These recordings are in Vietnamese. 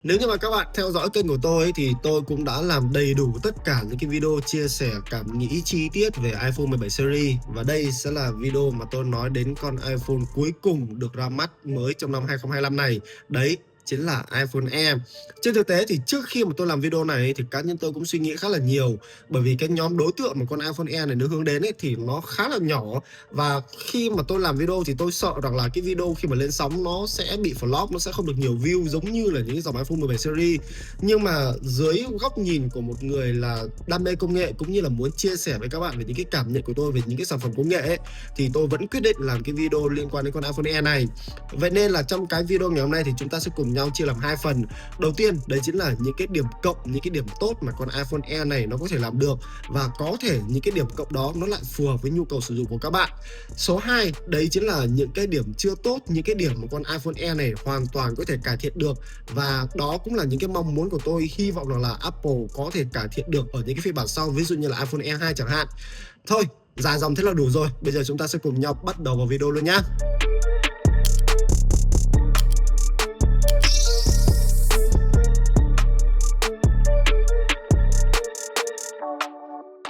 Nếu như mà các bạn theo dõi kênh của tôi ấy, thì tôi cũng đã làm đầy đủ tất cả những cái video chia sẻ cảm nghĩ chi tiết về iPhone 17 series. Và đây sẽ là video mà tôi nói đến con iPhone cuối cùng được ra mắt mới trong năm 2025 này. Đấy chính là iPhone Air. Trên thực tế thì trước khi mà tôi làm video này ấy, thì cá nhân tôi cũng suy nghĩ khá là nhiều. Bởi vì cái nhóm đối tượng mà con iPhone Air này nó hướng đến ấy, thì nó khá là nhỏ. Và khi mà tôi làm video thì tôi sợ rằng là cái video khi mà lên sóng nó sẽ bị flop, nó sẽ không được nhiều view giống như là những cái dòng iPhone 17 series. Nhưng mà dưới góc nhìn của một người là đam mê công nghệ cũng như là muốn chia sẻ với các bạn về những cái cảm nhận của tôi về những cái sản phẩm công nghệ ấy, thì tôi vẫn quyết định làm cái video liên quan đến con iPhone Air này. Vậy nên là trong cái video ngày hôm nay thì chúng ta sẽ cùng nhau chia làm hai phần. Đầu tiên đấy chính là những cái điểm cộng, những cái điểm tốt mà con iPhone Air này nó có thể làm được, và có thể những cái điểm cộng đó nó lại phù hợp với nhu cầu sử dụng của các bạn. Số 2 đấy chính là những cái điểm chưa tốt, những cái điểm mà con iPhone Air này hoàn toàn có thể cải thiện được, và đó cũng là những cái mong muốn của tôi, hy vọng rằng là Apple có thể cải thiện được ở những cái phiên bản sau, ví dụ như là iPhone Air 2 chẳng hạn. Thôi, dài dòng thế là đủ rồi, bây giờ chúng ta sẽ cùng nhau bắt đầu vào video luôn nhá.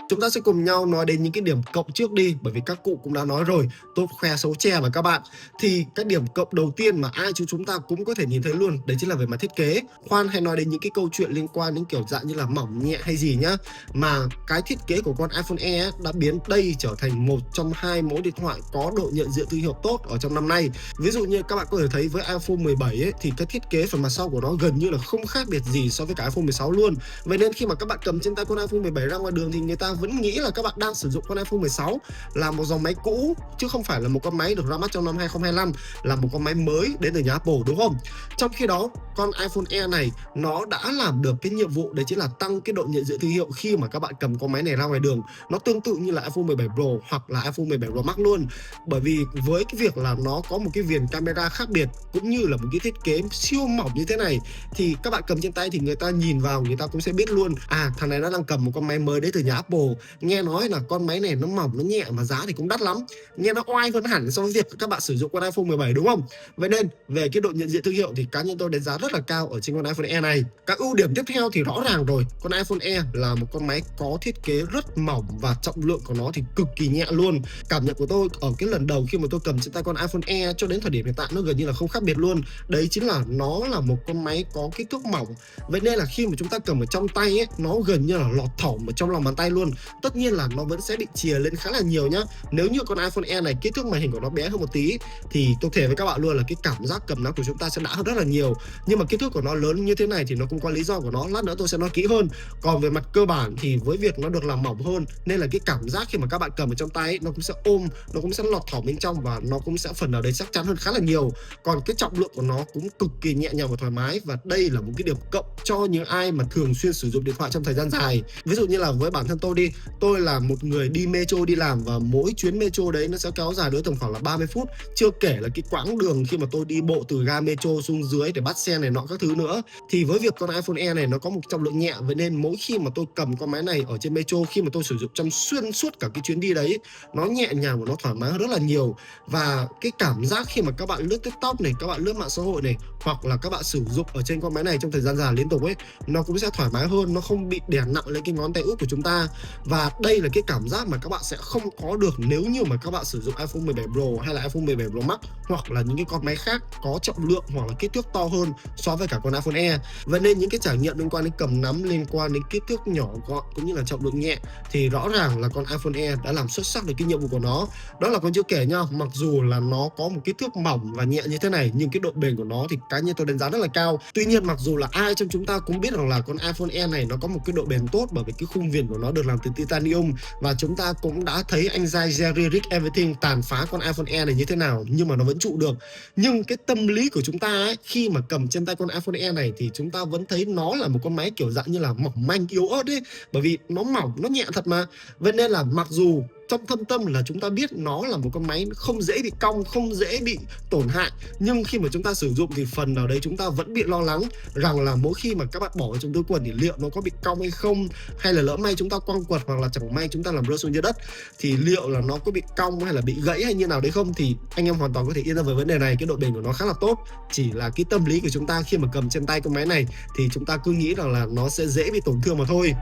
Chúng ta sẽ cùng nhau nói đến những cái điểm cộng trước đi, bởi vì các cụ cũng đã nói rồi, tôi khoe xấu che mà các bạn. Thì cái điểm cộng đầu tiên mà ai chúng ta cũng có thể nhìn thấy luôn, đấy chính là về mặt thiết kế. Khoan hay nói đến những cái câu chuyện liên quan đến kiểu dạng như là mỏng nhẹ hay gì nhá, mà cái thiết kế của con iPhone Air đã biến đây trở thành một trong hai mẫu điện thoại có độ nhận diện thương hiệu tốt ở trong năm nay. Ví dụ như các bạn có thể thấy với iPhone 17 ấy, thì cái thiết kế phần mặt sau của nó gần như là không khác biệt gì so với cả iPhone 16 luôn. Vậy nên khi mà các bạn cầm trên tay con iPhone 17 ra ngoài đường thì người ta vẫn nghĩ là các bạn đang sử dụng con iPhone 16 là một dòng máy cũ, chứ không phải là một con máy được ra mắt trong năm 2025, là một con máy mới đến từ nhà Apple, đúng không? Trong khi đó, con iPhone Air này nó đã làm được cái nhiệm vụ đấy chính là tăng cái độ nhận diện thương hiệu khi mà các bạn cầm con máy này ra ngoài đường. Nó tương tự như là iPhone 17 Pro hoặc là iPhone 17 Pro Max luôn. Bởi vì với cái việc là nó có một cái viền camera khác biệt cũng như là một cái thiết kế siêu mỏng như thế này, thì các bạn cầm trên tay thì người ta nhìn vào người ta cũng sẽ biết luôn, thằng này nó đang cầm một con máy mới đến từ nhà Apple. Nghe nói là con máy này nó mỏng, nó nhẹ mà giá thì cũng đắt lắm, nghe nó oai hơn hẳn so với việc các bạn sử dụng con iPhone 17, đúng không? Vậy nên về cái độ nhận diện thương hiệu thì cá nhân tôi đánh giá rất là cao ở trên con iPhone Air này. Các ưu điểm tiếp theo thì rõ ràng rồi, con iPhone Air là một con máy có thiết kế rất mỏng và trọng lượng của nó thì cực kỳ nhẹ luôn. Cảm nhận của tôi ở cái lần đầu khi mà tôi cầm trên tay con iPhone Air cho đến thời điểm hiện tại nó gần như là không khác biệt luôn. Đấy chính là nó là một con máy có kích thước mỏng. Vậy nên là khi mà chúng ta cầm ở trong tay ấy, nó gần như là lọt thỏm ở trong lòng bàn tay luôn. Tất nhiên là nó vẫn sẽ bị chìa lên khá là nhiều nhá. Nếu như con iPhone Air này kích thước màn hình của nó bé hơn một tí thì tôi thề với các bạn luôn là cái cảm giác cầm nó của chúng ta sẽ đã hơn rất là nhiều. Nhưng mà kích thước của nó lớn như thế này thì nó cũng có lý do của nó, lát nữa tôi sẽ nói kỹ hơn. Còn về mặt cơ bản thì với việc nó được làm mỏng hơn nên là cái cảm giác khi mà các bạn cầm ở trong tay ấy, nó cũng sẽ ôm, nó cũng sẽ lọt thỏm bên trong và nó cũng sẽ phần nào đấy chắc chắn hơn khá là nhiều. Còn cái trọng lượng của nó cũng cực kỳ nhẹ nhàng và thoải mái, và đây là một cái điểm cộng cho những ai mà thường xuyên sử dụng điện thoại trong thời gian dài. Ví dụ như là với bản thân tôi đi, tôi là một người đi metro đi làm và mỗi chuyến metro đấy nó sẽ kéo dài đối tầm khoảng là 30 phút, chưa kể là cái quãng đường khi mà tôi đi bộ từ ga metro xuống dưới để bắt xe này nọ các thứ nữa. Thì với việc con iPhone Air này nó có một trọng lượng nhẹ, vậy nên mỗi khi mà tôi cầm con máy này ở trên metro, khi mà tôi sử dụng trong xuyên suốt cả cái chuyến đi đấy, nó nhẹ nhàng và nó thoải mái hơn rất là nhiều. Và cái cảm giác khi mà các bạn lướt TikTok này, các bạn lướt mạng xã hội này, hoặc là các bạn sử dụng ở trên con máy này trong thời gian dài liên tục ấy, nó cũng sẽ thoải mái hơn, nó không bị đè nặng lên cái ngón tay út của chúng ta. Và đây là cái cảm giác mà các bạn sẽ không có được nếu như mà các bạn sử dụng iPhone 17 Pro hay là iPhone 17 Pro Max, hoặc là những cái con máy khác có trọng lượng hoặc là kích thước to hơn so với cả con iPhone Air. Vậy nên những cái trải nghiệm liên quan đến cầm nắm, liên quan đến kích thước nhỏ gọn cũng như là trọng lượng nhẹ thì rõ ràng là con iPhone Air đã làm xuất sắc được cái nhiệm vụ của nó. Đó là còn chưa kể nha, mặc dù là nó có một kích thước mỏng và nhẹ như thế này nhưng cái độ bền của nó thì cá nhân tôi đánh giá rất là cao. Tuy nhiên mặc dù là ai trong chúng ta cũng biết rằng là con iPhone Air này nó có một cái độ bền tốt bởi vì cái khung viền của nó được làm từ titanium, và chúng ta cũng đã thấy anh giai Jerry Rig Everything tàn phá con iPhone Air này như thế nào nhưng mà nó vẫn trụ được. Nhưng cái tâm lý của chúng ta ấy, khi mà cầm trên tay con iPhone Air này thì chúng ta vẫn thấy nó là một con máy kiểu dạng như là mỏng manh yếu ớt ấy, bởi vì nó mỏng, nó nhẹ thật mà. Vậy nên là mặc dù trong thâm tâm là chúng ta biết nó là một con máy không dễ bị cong, không dễ bị tổn hại, nhưng khi mà chúng ta sử dụng thì phần nào đấy chúng ta vẫn bị lo lắng rằng là mỗi khi mà các bạn bỏ vào trong túi quần thì liệu nó có bị cong hay không, hay là lỡ may chúng ta quăng quật hoặc là chẳng may chúng ta làm rơi xuống dưới đất thì liệu là nó có bị cong hay là bị gãy hay như nào đấy không. Thì anh em hoàn toàn có thể yên tâm về vấn đề này, cái độ bền của nó khá là tốt. Chỉ là cái tâm lý của chúng ta khi mà cầm trên tay con máy này thì chúng ta cứ nghĩ rằng là nó sẽ dễ bị tổn thương mà thôi.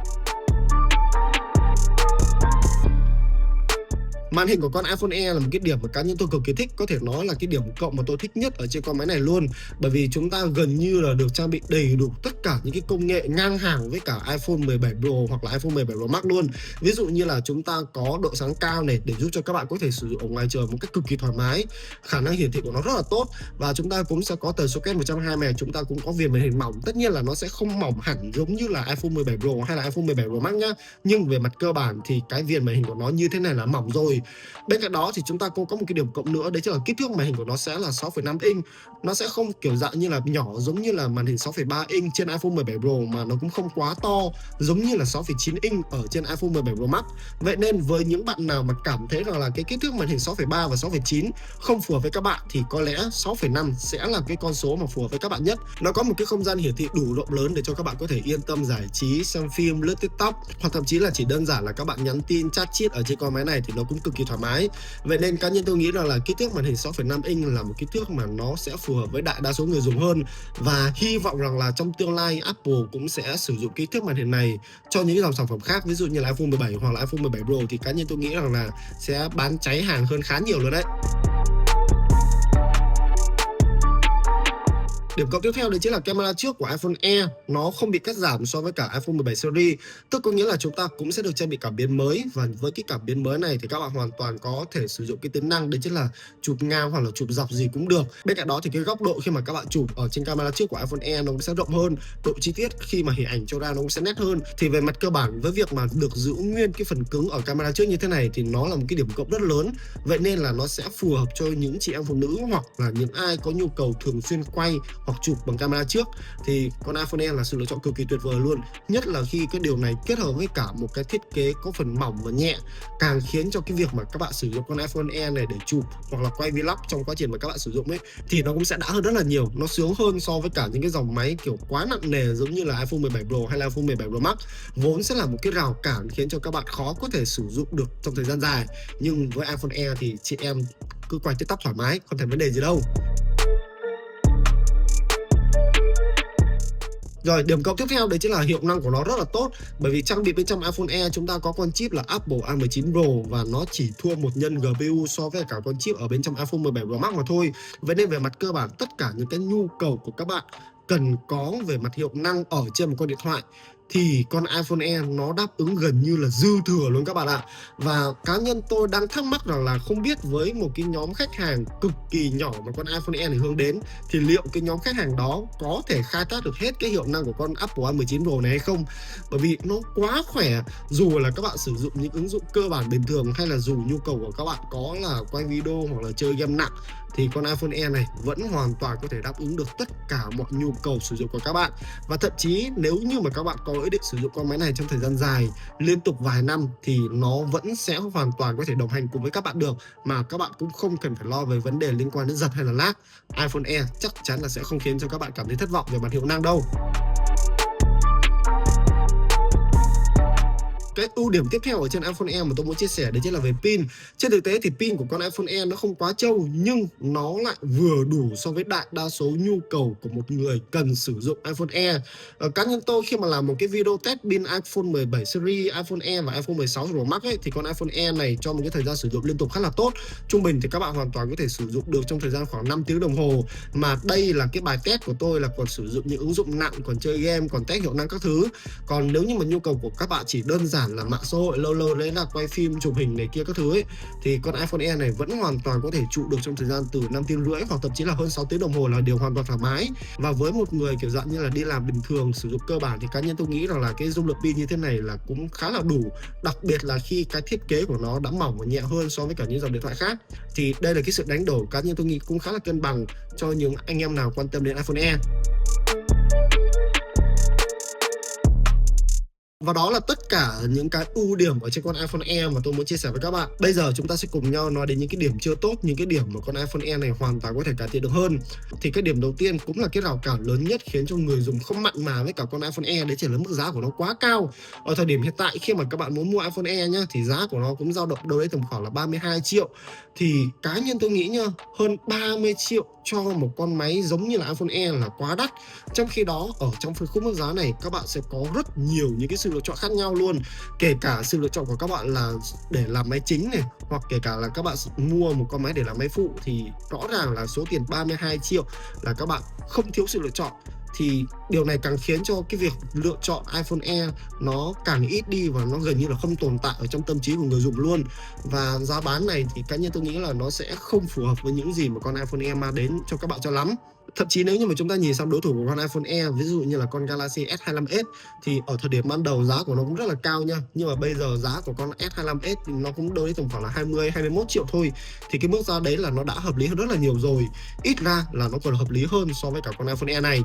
Màn hình của con iPhone Air là một cái điểm mà cá nhân tôi cực kỳ thích, có thể nói là cái điểm cộng mà tôi thích nhất ở trên con máy này luôn, bởi vì chúng ta gần như là được trang bị đầy đủ tất cả những cái công nghệ ngang hàng với cả iPhone 17 Pro hoặc là iPhone 17 Pro Max luôn. Ví dụ như là chúng ta có độ sáng cao này để giúp cho các bạn có thể sử dụng ở ngoài trời một cách cực kỳ thoải mái, khả năng hiển thị của nó rất là tốt, và chúng ta cũng sẽ có tần số kết 120 Hz, chúng ta cũng có viền màn hình mỏng. Tất nhiên là nó sẽ không mỏng hẳn giống như là iPhone 17 Pro hay là iPhone 17 Pro Max nhá, nhưng về mặt cơ bản thì cái viền màn hình của nó như thế này là mỏng rồi. Bên cạnh đó thì chúng ta cũng có một cái điểm cộng nữa, đấy chính là kích thước màn hình của nó sẽ là 6,5 inch. Nó sẽ không kiểu dạng như là nhỏ giống như là màn hình 6,3 inch trên iPhone 17 Pro, mà nó cũng không quá to giống như là 6,9 inch ở trên iPhone 17 Pro Max. Vậy nên với những bạn nào mà cảm thấy rằng là cái kích thước màn hình 6,3 và 6,9 không phù hợp với các bạn thì có lẽ 6,5 sẽ là cái con số mà phù hợp với các bạn nhất. Nó có một cái không gian hiển thị đủ rộng lớn để cho các bạn có thể yên tâm giải trí, xem phim, lướt TikTok, hoặc thậm chí là chỉ đơn giản là các bạn nhắn tin, chat chít ở trên con máy này thì nó cũng cực kỳ thoải mái. Vậy nên cá nhân tôi nghĩ rằng là kích thước màn hình 6,5 inch là một kích thước mà nó sẽ phù hợp với đại đa số người dùng hơn, và hy vọng rằng là trong tương lai Apple cũng sẽ sử dụng kích thước màn hình này cho những dòng sản phẩm khác, ví dụ như là iPhone 17 hoặc là iPhone 17 Pro, thì cá nhân tôi nghĩ rằng là sẽ bán cháy hàng hơn khá nhiều luôn đấy. Điểm cộng tiếp theo đấy chính là camera trước của iPhone Air nó không bị cắt giảm so với cả iPhone 17 series, tức có nghĩa là chúng ta cũng sẽ được trang bị cảm biến mới, và với cái cảm biến mới này thì các bạn hoàn toàn có thể sử dụng cái tính năng đấy chính là chụp ngang hoặc là chụp dọc gì cũng được. Bên cạnh đó thì cái góc độ khi mà các bạn chụp ở trên camera trước của iPhone Air nó cũng sẽ rộng hơn, độ chi tiết khi mà hình ảnh cho ra nó cũng sẽ nét hơn. Thì về mặt cơ bản với việc mà được giữ nguyên cái phần cứng ở camera trước như thế này thì nó là một cái điểm cộng rất lớn. Vậy nên là nó sẽ phù hợp cho những chị em phụ nữ hoặc là những ai có nhu cầu thường xuyên quay hoặc chụp bằng camera trước thì con iPhone Air là sự lựa chọn cực kỳ tuyệt vời luôn. Nhất là khi cái điều này kết hợp với cả một cái thiết kế có phần mỏng và nhẹ, càng khiến cho cái việc mà các bạn sử dụng con iPhone Air này để chụp hoặc là quay vlog trong quá trình mà các bạn sử dụng ấy thì nó cũng sẽ đã hơn rất là nhiều, nó sướng hơn so với cả những cái dòng máy kiểu quá nặng nề giống như là iPhone 17 Pro hay là iPhone 17 Pro Max, vốn sẽ là một cái rào cản khiến cho các bạn khó có thể sử dụng được trong thời gian dài. Nhưng với iPhone Air thì chị em cứ quay TikTok thoải mái, không thành vấn đề gì đâu. Rồi, điểm cộng tiếp theo đấy chính là hiệu năng của nó rất là tốt, bởi vì trang bị bên trong iPhone Air chúng ta có con chip là Apple A19 Pro và nó chỉ thua một nhân GPU so với cả con chip ở bên trong iPhone 17 Pro Max mà thôi. Vậy nên về mặt cơ bản tất cả những cái nhu cầu của các bạn cần có về mặt hiệu năng ở trên một con điện thoại thì con iPhone Air nó đáp ứng gần như là dư thừa luôn các bạn ạ. Và cá nhân tôi đang thắc mắc rằng là không biết với một cái nhóm khách hàng cực kỳ nhỏ mà con iPhone Air này hướng đến thì liệu cái nhóm khách hàng đó có thể khai thác được hết cái hiệu năng của con Apple A19 Pro này hay không, bởi vì nó quá khỏe. Dù là các bạn sử dụng những ứng dụng cơ bản bình thường hay là dù nhu cầu của các bạn có là quay video hoặc là chơi game nặng thì con iPhone Air này vẫn hoàn toàn có thể đáp ứng được tất cả mọi nhu cầu sử dụng của các bạn. Và thậm chí nếu như mà các bạn có ý định sử dụng con máy này trong thời gian dài, liên tục vài năm thì nó vẫn sẽ hoàn toàn có thể đồng hành cùng với các bạn được, mà các bạn cũng không cần phải lo về vấn đề liên quan đến giật hay là lag. iPhone Air chắc chắn là sẽ không khiến cho các bạn cảm thấy thất vọng về mặt hiệu năng đâu. Cái ưu điểm tiếp theo ở trên iPhone Air mà tôi muốn chia sẻ đấy chính là về pin. Trên thực tế thì pin của con iPhone Air nó không quá trâu, nhưng nó lại vừa đủ so với đại đa số nhu cầu của một người cần sử dụng iPhone Air. Cá nhân tôi khi mà làm một cái video test pin iPhone 17 series, iPhone Air và iPhone 16 Pro Max ấy, thì con iPhone Air này cho một cái thời gian sử dụng liên tục khá là tốt. Trung bình thì các bạn hoàn toàn có thể sử dụng được trong thời gian khoảng 5 tiếng đồng hồ. Mà đây là cái bài test của tôi là còn sử dụng những ứng dụng nặng, còn chơi game, còn test hiệu năng các thứ. Còn nếu như mà nhu cầu của các bạn chỉ đơn giản là mạng xã hội, lâu lâu đấy là quay phim, chụp hình này kia các thứ ấy, thì con iPhone Air này vẫn hoàn toàn có thể trụ được trong thời gian từ 5 tiếng rưỡi hoặc thậm chí là hơn 6 tiếng đồng hồ là điều hoàn toàn thoải mái. Và với một người kiểu dạng như là đi làm bình thường sử dụng cơ bản thì cá nhân tôi nghĩ rằng là cái dung lượng pin như thế này là cũng khá là đủ, đặc biệt là khi cái thiết kế của nó đã mỏng và nhẹ hơn so với cả những dòng điện thoại khác. Thì đây là cái sự đánh đổi cá nhân tôi nghĩ cũng khá là cân bằng cho những anh em nào quan tâm đến iPhone Air. Và đó là tất cả những cái ưu điểm ở trên con iPhone Air mà tôi muốn chia sẻ với các bạn. Bây giờ chúng ta sẽ cùng nhau nói đến những cái điểm chưa tốt, những cái điểm mà con iPhone Air này hoàn toàn có thể cải thiện được hơn. Thì cái điểm đầu tiên cũng là cái rào cản lớn nhất khiến cho người dùng không mặn mà với cả con iPhone Air, đấy chỉ là mức giá của nó quá cao. Ở thời điểm hiện tại khi mà các bạn muốn mua iPhone Air nhá, thì giá của nó cũng dao động đâu đấy tầm khoảng là 32 triệu. Thì cá nhân tôi nghĩ nhá, hơn 30 triệu cho một con máy giống như là iPhone Air là quá đắt. Trong khi đó ở trong phân khúc mức giá này các bạn sẽ có rất nhiều những cái sự lựa chọn khác nhau luôn, kể cả sự lựa chọn của các bạn là để làm máy chính này, hoặc kể cả là các bạn mua một con máy để làm máy phụ, thì rõ ràng là số tiền 32 triệu là các bạn không thiếu sự lựa chọn. Thì điều này càng khiến cho cái việc lựa chọn iPhone Air nó càng ít đi và nó gần như là không tồn tại ở trong tâm trí của người dùng luôn. Và giá bán này thì cá nhân tôi nghĩ là nó sẽ không phù hợp với những gì mà con iPhone Air mang đến cho các bạn cho lắm. Thậm chí nếu như mà chúng ta nhìn sang đối thủ của con iPhone Air, ví dụ như là con Galaxy S25s, thì ở thời điểm ban đầu giá của nó cũng rất là cao nha. Nhưng mà bây giờ giá của con S25s thì nó cũng đâu đấy tầm khoảng là 21 triệu thôi. Thì cái mức giá đấy là nó đã hợp lý hơn rất là nhiều rồi. Ít ra là nó còn hợp lý hơn so với cả con iPhone Air này.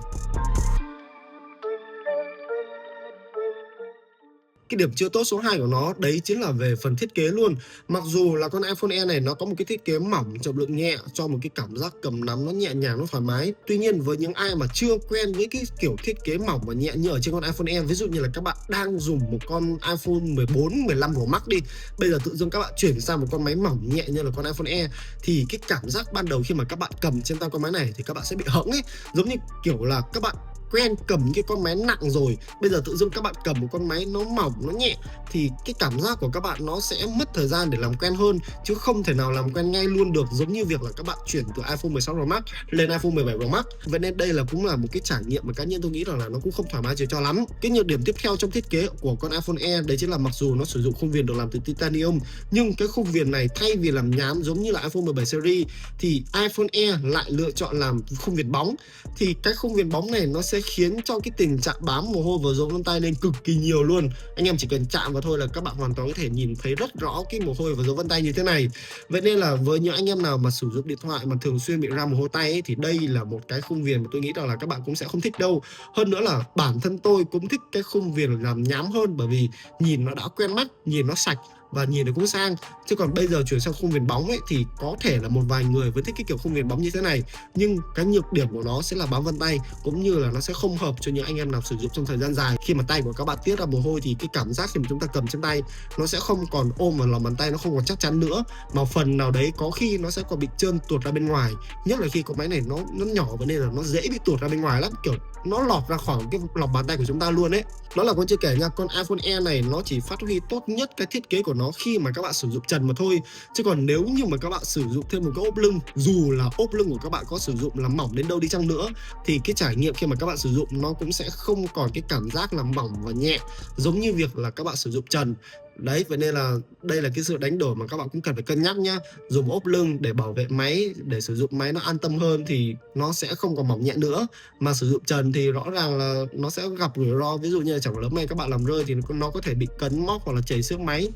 Cái điểm chưa tốt số 2 của nó đấy chính là về phần thiết kế luôn. Mặc dù là con iPhone Air này nó có một cái thiết kế mỏng, trọng lượng nhẹ, cho một cái cảm giác cầm nắm nó nhẹ nhàng, nó thoải mái. Tuy nhiên với những ai mà chưa quen với cái kiểu thiết kế mỏng và nhẹ như ở trên con iPhone Air, ví dụ như là các bạn đang dùng một con iPhone 14, 15 Pro Max đi, bây giờ tự dưng các bạn chuyển sang một con máy mỏng nhẹ như là con iPhone Air, thì cái cảm giác ban đầu khi mà các bạn cầm trên tay con máy này thì các bạn sẽ bị hẫng ấy, giống như kiểu là các bạn quen cầm những cái con máy nặng rồi, bây giờ tự dưng các bạn cầm một con máy nó mỏng, nó nhẹ, thì cái cảm giác của các bạn nó sẽ mất thời gian để làm quen hơn, chứ không thể nào làm quen ngay luôn được, giống như việc là các bạn chuyển từ iPhone 16 Pro Max lên iPhone 17 Pro Max. Vậy nên đây là cũng là một cái trải nghiệm mà cá nhân tôi nghĩ rằng là nó cũng không thoải mái cho lắm. Cái nhược điểm tiếp theo trong thiết kế của con iPhone Air đấy chính là mặc dù nó sử dụng khung viền được làm từ titanium, nhưng cái khung viền này thay vì làm nhám giống như là iPhone 17 series thì iPhone Air lại lựa chọn làm khung viền bóng. Thì cái khung viền bóng này nó sẽ khiến cho cái tình trạng bám mồ hôi và dấu vân tay lên cực kỳ nhiều luôn. Anh em chỉ cần chạm vào thôi là các bạn hoàn toàn có thể nhìn thấy rất rõ cái mồ hôi và dấu vân tay như thế này. Vậy nên là với những anh em nào mà sử dụng điện thoại mà thường xuyên bị ra mồ hôi tay ấy, thì đây là một cái khung viền mà tôi nghĩ rằng là các bạn cũng sẽ không thích đâu. Hơn nữa là bản thân tôi cũng thích cái khung viền làm nhám hơn, bởi vì nhìn nó đã quen mắt, nhìn nó sạch và nhìn nó cũng sang. Chứ còn bây giờ chuyển sang khung viền bóng ấy thì có thể là một vài người vẫn thích cái kiểu khung viền bóng như thế này, nhưng cái nhược điểm của nó sẽ là bám vân tay, cũng như là nó sẽ không hợp cho những anh em nào sử dụng trong thời gian dài. Khi mà tay của các bạn tiết ra mồ hôi thì cái cảm giác khi mà chúng ta cầm trên tay nó sẽ không còn ôm vào lòng bàn tay, nó không còn chắc chắn nữa, mà phần nào đấy có khi nó sẽ còn bị trơn tuột ra bên ngoài. Nhất là khi con máy này nó nhỏ, và nên là nó dễ bị tuột ra bên ngoài lắm, kiểu nó lọt ra khỏi cái lòng bàn tay của chúng ta luôn ấy. Đó là còn chưa kể nha, con iPhone Air này nó chỉ phát huy tốt nhất cái thiết kế của nó khi mà các bạn sử dụng trần mà thôi. Chứ còn nếu như mà các bạn sử dụng thêm một cái ốp lưng, dù là ốp lưng của các bạn có sử dụng là mỏng đến đâu đi chăng nữa, thì cái trải nghiệm khi mà các bạn sử dụng nó cũng sẽ không còn cái cảm giác là mỏng và nhẹ giống như việc là các bạn sử dụng trần. Đấy, vậy nên là đây là cái sự đánh đổi mà các bạn cũng cần phải cân nhắc nhá. Dùng ốp lưng để bảo vệ máy, để sử dụng máy nó an tâm hơn thì nó sẽ không còn mỏng nhẹ nữa. Mà sử dụng trần thì rõ ràng là nó sẽ gặp rủi ro, ví dụ như là chẳng lỡ may các bạn làm rơi thì nó có thể bị cấn móc hoặc là chảy xước máy.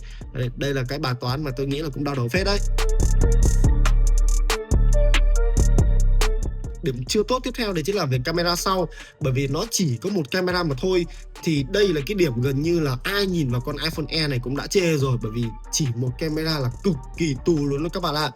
Đây là cái bài toán mà tôi nghĩ là cũng đau đầu phết đấy. Điểm chưa tốt tiếp theo đấy chính là về camera sau, bởi vì nó chỉ có một camera mà thôi. Thì đây là cái điểm gần như là ai nhìn vào con iPhone Air này cũng đã chê rồi, bởi vì chỉ một camera là cực kỳ tù luôn đó các bạn ạ.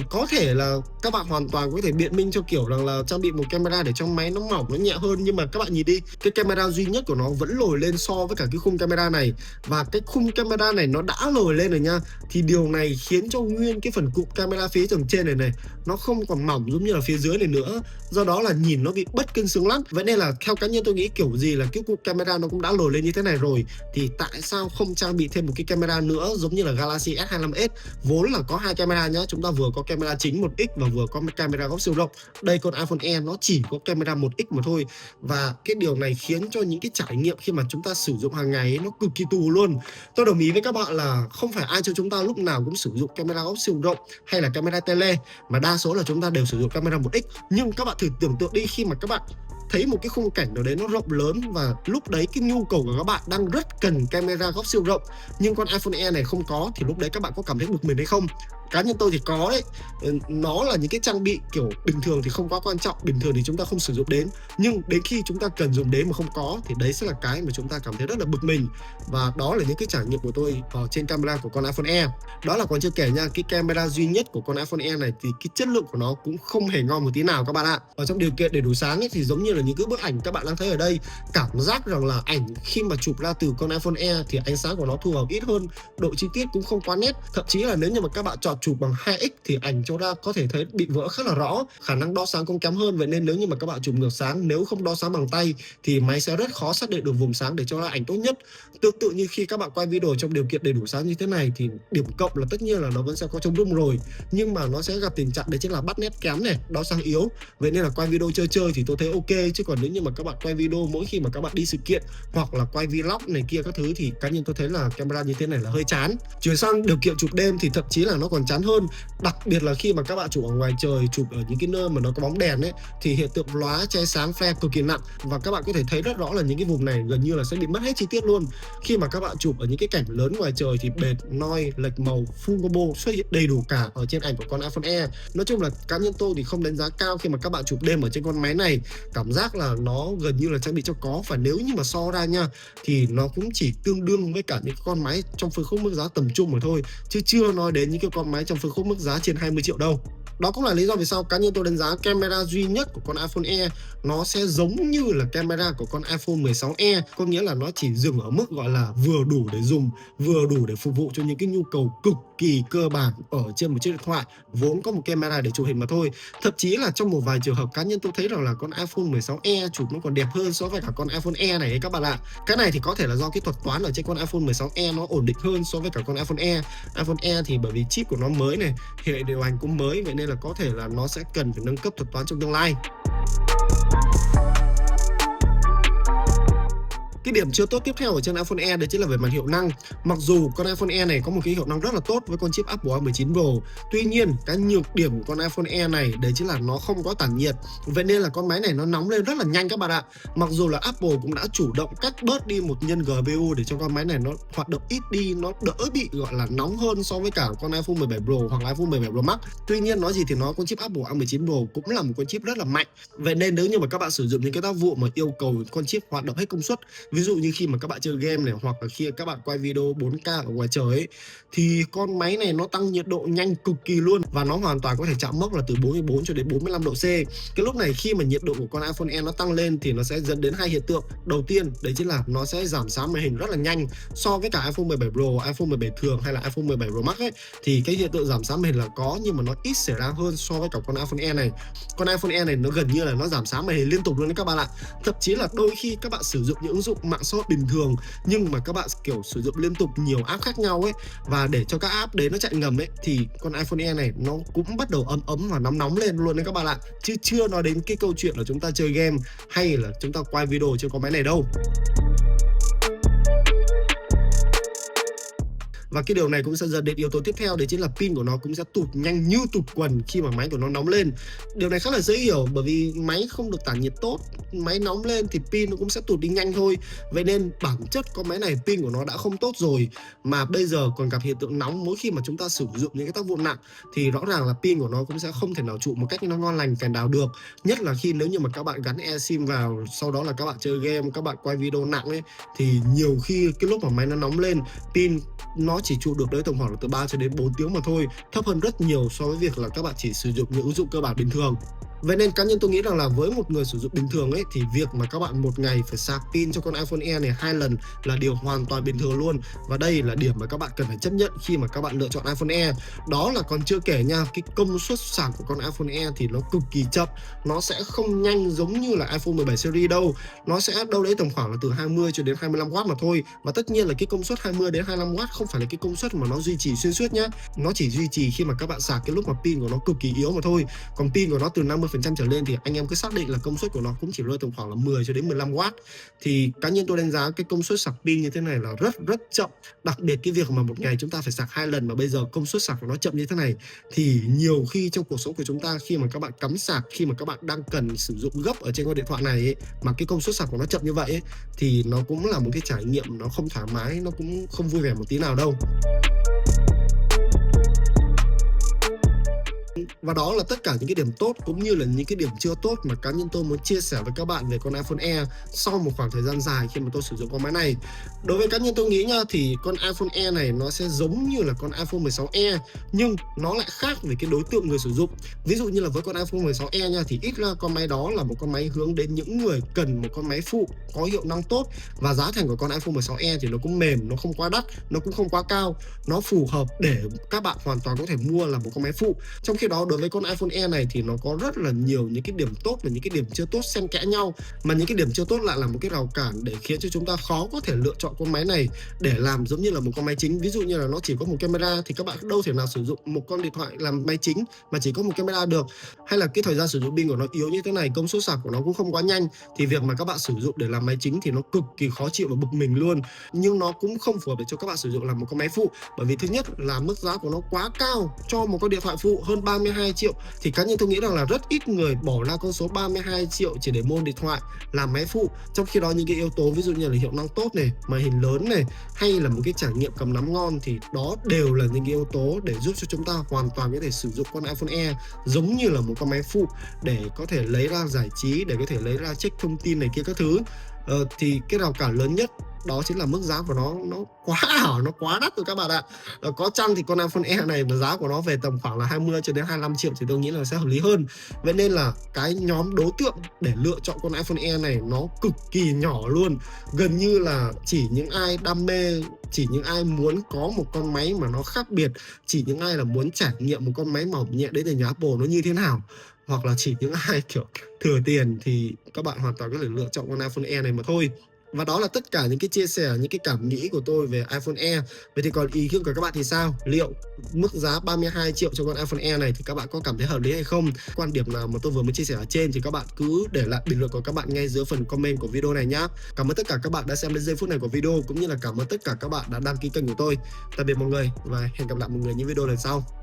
Có thể là các bạn hoàn toàn có thể biện minh cho kiểu rằng là trang bị một camera để cho máy nó mỏng, nó nhẹ hơn, nhưng mà các bạn nhìn đi, cái camera duy nhất của nó vẫn lồi lên so với cả cái khung camera này, và cái khung camera này nó đã lồi lên rồi nha. Thì điều này khiến cho nguyên cái phần cụm camera phía tầng trên này nó không còn mỏng giống như là phía dưới này nữa, do đó là nhìn nó bị bất cân xứng lắm. Vậy nên là theo cá nhân tôi nghĩ kiểu gì là cái cụm camera nó cũng đã lồi lên như thế này rồi, thì tại sao không trang bị thêm một cái camera nữa giống như là Galaxy S25s vốn là có 2 camera nhá. Chúng ta vừa có camera chính 1x và vừa có camera góc siêu rộng. Đây con iPhone Air nó chỉ có camera 1x mà thôi, và cái điều này khiến cho những cái trải nghiệm khi mà chúng ta sử dụng hàng ngày ấy, nó cực kỳ tù luôn. Tôi đồng ý với các bạn là không phải ai cho chúng ta lúc nào cũng sử dụng camera góc siêu rộng hay là camera tele, mà đa số là chúng ta đều sử dụng camera 1x. Nhưng các bạn thử tưởng tượng đi, khi mà các bạn thấy một cái khung cảnh nào đấy nó rộng lớn và lúc đấy cái nhu cầu của các bạn đang rất cần camera góc siêu rộng, nhưng con iPhone Air này không có, thì lúc đấy các bạn có cảm thấy bực mình hay không? cá nhân tôi thì có đấy. Nó là những cái trang bị kiểu bình thường thì không quá quan trọng, bình thường thì chúng ta không sử dụng đến, nhưng đến khi chúng ta cần dùng đến mà không có thì đấy sẽ là cái mà chúng ta cảm thấy rất là bực mình. Và đó là những cái trải nghiệm của tôi ở trên camera của con iPhone Air. Đó là còn chưa kể nha, cái camera duy nhất của con iPhone Air này thì cái chất lượng của nó cũng không hề ngon một tí nào các bạn ạ. Ở trong điều kiện để đủ sáng ấy, thì giống như là những cái bức ảnh các bạn đang thấy ở đây, cảm giác rằng là ảnh khi mà chụp ra từ con iPhone Air thì ánh sáng của nó thu hợp ít hơn, độ chi tiết cũng không quá nét, thậm chí là nếu như mà các bạn chọn chụp bằng 2x thì ảnh cho ra có thể thấy bị vỡ khá là rõ, khả năng đo sáng cũng kém hơn. Vậy nên nếu như mà các bạn chụp ngược sáng, nếu không đo sáng bằng tay thì máy sẽ rất khó xác định được vùng sáng để cho ra ảnh tốt nhất. Tương tự như khi các bạn quay video trong điều kiện đầy đủ sáng như thế này thì điểm cộng là tất nhiên là nó vẫn sẽ có chống rung rồi, nhưng mà nó sẽ gặp tình trạng đấy chính là bắt nét kém này, đo sáng yếu. Vậy nên là quay video chơi thì tôi thấy ok, chứ còn nếu như mà các bạn quay video mỗi khi mà các bạn đi sự kiện hoặc là quay vlog này kia các thứ thì cá nhân tôi thấy là camera như thế này là hơi chán. Chuyển sang điều kiện chụp đêm thì thậm chí là nó còn chán hơn, đặc biệt là khi mà các bạn chụp ở ngoài trời, chụp ở những cái nơi mà nó có bóng đèn ấy thì hiện tượng lóa che sáng flare cực kỳ nặng, và các bạn có thể thấy rất rõ là những cái vùng này gần như là sẽ bị mất hết chi tiết luôn. Khi mà các bạn chụp ở những cái cảnh lớn ngoài trời thì bệt, noi, lệch màu, full combo xuất hiện đầy đủ cả ở trên ảnh của con iPhone Air. Nói chung là cá nhân tôi thì không đánh giá cao khi mà các bạn chụp đêm ở trên con máy này, cảm giác là nó gần như là trang bị cho có, và nếu như mà so ra nha thì nó cũng chỉ tương đương với cả những con máy trong phân khúc mức giá tầm trung mà thôi, chứ chưa nói đến những cái con máy trong phân khúc mức giá trên 20 triệu đâu. Đó cũng là lý do vì sao cá nhân tôi đánh giá camera duy nhất của con iPhone Air nó sẽ giống như là camera của con iPhone 16e, có nghĩa là nó chỉ dừng ở mức gọi là vừa đủ để dùng, vừa đủ để phục vụ cho những cái nhu cầu cực kỳ cơ bản ở trên một chiếc điện thoại vốn có một camera để chụp hình mà thôi. Thậm chí là trong một vài trường hợp cá nhân tôi thấy rằng là con iPhone 16e chụp nó còn đẹp hơn so với cả con iPhone Air này ấy các bạn ạ. Cái này thì có thể là do cái thuật toán ở trên con iPhone 16e nó ổn định hơn so với cả con iPhone Air. iPhone Air thì bởi vì chip của nó mới này, hệ điều hành cũng mới, vậy nên là có thể là nó sẽ cần phải nâng cấp thuật toán trong tương lai. Cái điểm chưa tốt tiếp theo ở trên iPhone Air đấy chính là về mặt hiệu năng. Mặc dù con iPhone Air này có một cái hiệu năng rất là tốt với con chip Apple A19 Pro, tuy nhiên cái nhược điểm của con iPhone Air này đấy chính là nó không có tản nhiệt. Vậy nên là con máy này nó nóng lên rất là nhanh các bạn ạ. Mặc dù là Apple cũng đã chủ động cắt bớt đi một nhân GPU để cho con máy này nó hoạt động ít đi, nó đỡ bị gọi là nóng hơn so với cả con iPhone 17 Pro hoặc là iPhone 17 Pro Max. Tuy nhiên nói gì thì nói, con chip Apple A19 Pro cũng là một con chip rất là mạnh. Vậy nên nếu như mà các bạn sử dụng những cái tác vụ mà yêu cầu con chip hoạt động hết công suất, ví dụ như khi mà các bạn chơi game này hoặc là khi các bạn quay video 4K ở ngoài trời ấy, thì con máy này nó tăng nhiệt độ nhanh cực kỳ luôn, và nó hoàn toàn có thể chạm mốc là từ 44 cho đến 45 độ C. Cái lúc này khi mà nhiệt độ của con iPhone Air nó tăng lên thì nó sẽ dẫn đến hai hiện tượng. Đầu tiên đấy chính là nó sẽ giảm sáng màn hình rất là nhanh so với cả iPhone 17 Pro, iPhone 17 thường hay là iPhone 17 Pro Max ấy, thì cái hiện tượng giảm sáng màn hình là có, nhưng mà nó ít xảy ra hơn so với cả con iPhone Air này. Con iPhone Air này nó gần như là nó giảm sáng màn hình liên tục luôn đấy các bạn ạ. Thậm chí là đôi khi các bạn sử dụng những ứng dụng mạng xã hội bình thường nhưng mà các bạn kiểu sử dụng liên tục nhiều app khác nhau ấy, và để cho các app đấy nó chạy ngầm ấy, thì con iPhone Air này nó cũng bắt đầu ấm và nóng lên luôn đấy các bạn ạ, chứ chưa nói đến cái câu chuyện là chúng ta chơi game hay là chúng ta quay video trên con máy này đâu. Và cái điều này cũng sẽ dẫn đến yếu tố tiếp theo, đấy chính là pin của nó cũng sẽ tụt nhanh như tụt quần khi mà máy của nó nóng lên. Điều này khá là dễ hiểu, bởi vì máy không được tản nhiệt tốt, máy nóng lên thì pin nó cũng sẽ tụt đi nhanh thôi. Vậy nên bản chất con máy này pin của nó đã không tốt rồi, mà bây giờ còn gặp hiện tượng nóng mỗi khi mà chúng ta sử dụng những cái tác vụ nặng, thì rõ ràng là pin của nó cũng sẽ không thể nào trụ một cách nó ngon lành phèn đào được. Nhất là khi nếu như mà các bạn gắn eSIM vào, sau đó là các bạn chơi game, các bạn quay video nặng ấy, thì nhiều khi cái lúc mà máy nó nóng lên, pin nó chỉ trụ được đấy tầm khoảng là từ 3 cho đến 4 tiếng mà thôi, thấp hơn rất nhiều so với việc là các bạn chỉ sử dụng những ứng dụng cơ bản bình thường. Vậy nên cá nhân tôi nghĩ rằng là với một người sử dụng bình thường ấy, thì việc mà các bạn một ngày phải sạc pin cho con iPhone Air này 2 lần là điều hoàn toàn bình thường luôn. Và đây là điểm mà các bạn cần phải chấp nhận khi mà các bạn lựa chọn iPhone Air. Đó là còn chưa kể nha, cái công suất sạc của con iPhone Air thì nó cực kỳ chậm, nó sẽ không nhanh giống như là iPhone 17 series đâu. Nó sẽ đâu đấy tầm khoảng là từ 20 cho đến 25W mà thôi. Và tất nhiên là cái công suất 20 đến 25W không phải là cái công suất mà nó duy trì xuyên suốt nhá. Nó chỉ duy trì khi mà các bạn sạc cái lúc mà pin của nó cực kỳ yếu mà thôi. Còn pin của nó từ 50% trở lên thì anh em cứ xác định là công suất của nó cũng chỉ rơi tầm khoảng là 10 cho đến 15W. Thì cá nhân tôi đánh giá cái công suất sạc pin như thế này là rất chậm. Đặc biệt cái việc mà một ngày chúng ta phải sạc 2 lần mà bây giờ công suất sạc của nó chậm như thế này, thì nhiều khi trong cuộc sống của chúng ta, khi mà các bạn cắm sạc, khi mà các bạn đang cần sử dụng gấp ở trên con điện thoại này ấy, mà cái công suất sạc của nó chậm như vậy ấy, thì nó cũng là một cái trải nghiệm nó không thoải mái, nó cũng không vui vẻ một tí nào đâu. Và đó là tất cả những cái điểm tốt cũng như là những cái điểm chưa tốt mà cá nhân tôi muốn chia sẻ với các bạn về con iPhone Air sau một khoảng thời gian dài khi mà tôi sử dụng con máy này. Đối với cá nhân tôi nghĩ nha, thì con iPhone Air này nó sẽ giống như là con iPhone 16e, nhưng nó lại khác về cái đối tượng người sử dụng. Ví dụ như là với con iPhone 16e nha, thì ít ra con máy đó là một con máy hướng đến những người cần một con máy phụ có hiệu năng tốt, và giá thành của con iPhone 16e thì nó cũng mềm, nó không quá đắt, nó cũng không quá cao, nó phù hợp để các bạn hoàn toàn có thể mua là một con máy phụ. Trong khi đó đối với con iPhone Air này thì nó có rất là nhiều những cái điểm tốt và những cái điểm chưa tốt xen kẽ nhau, mà những cái điểm chưa tốt lại là một cái rào cản để khiến cho chúng ta khó có thể lựa chọn con máy này để làm giống như là một con máy chính. Ví dụ như là nó chỉ có một camera thì các bạn đâu thể nào sử dụng một con điện thoại làm máy chính mà chỉ có một camera được, hay là cái thời gian sử dụng pin của nó yếu như thế này, công suất sạc của nó cũng không quá nhanh, thì việc mà các bạn sử dụng để làm máy chính thì nó cực kỳ khó chịu và bực mình luôn. Nhưng nó cũng không phù hợp để cho các bạn sử dụng làm một con máy phụ, bởi vì thứ nhất là mức giá của nó quá cao cho một con điện thoại phụ hơn 32 triệu. Thì cá nhân tôi nghĩ rằng là rất ít người bỏ ra con số 32 triệu chỉ để mua điện thoại làm máy phụ. Trong khi đó những cái yếu tố ví dụ như là hiệu năng tốt này, màn hình lớn này, hay là một cái trải nghiệm cầm nắm ngon, thì đó đều là những cái yếu tố để giúp cho chúng ta hoàn toàn có thể sử dụng con iPhone Air giống như là một con máy phụ để có thể lấy ra giải trí, để có thể lấy ra check thông tin này kia các thứ. Thì cái rào cản lớn nhất đó chính là mức giá của nó quá ảo, nó quá đắt rồi các bạn ạ. Có chăng thì con iPhone Air này mà giá của nó về tầm khoảng là 20 cho đến 25 triệu thì tôi nghĩ là sẽ hợp lý hơn. Vậy nên là cái nhóm đối tượng để lựa chọn con iPhone Air này nó cực kỳ nhỏ luôn. Gần như là chỉ những ai đam mê, chỉ những ai muốn có một con máy mà nó khác biệt, chỉ những ai là muốn trải nghiệm một con máy mỏng nhẹ đến từ nhà Apple nó như thế nào, hoặc là chỉ những ai kiểu thừa tiền thì các bạn hoàn toàn có thể lựa chọn con iPhone Air này mà thôi. Và đó là tất cả những cái chia sẻ, những cái cảm nghĩ của tôi về iPhone Air. Vậy thì còn ý kiến của các bạn thì sao? Liệu mức giá 32 triệu cho con iPhone Air này thì các bạn có cảm thấy hợp lý hay không? Quan điểm nào mà tôi vừa mới chia sẻ ở trên thì các bạn cứ để lại bình luận của các bạn ngay dưới phần comment của video này nhá. Cảm ơn tất cả các bạn đã xem đến giây phút này của video, cũng như là cảm ơn tất cả các bạn đã đăng ký kênh của tôi. Tạm biệt mọi người và hẹn gặp lại mọi người những video lần sau.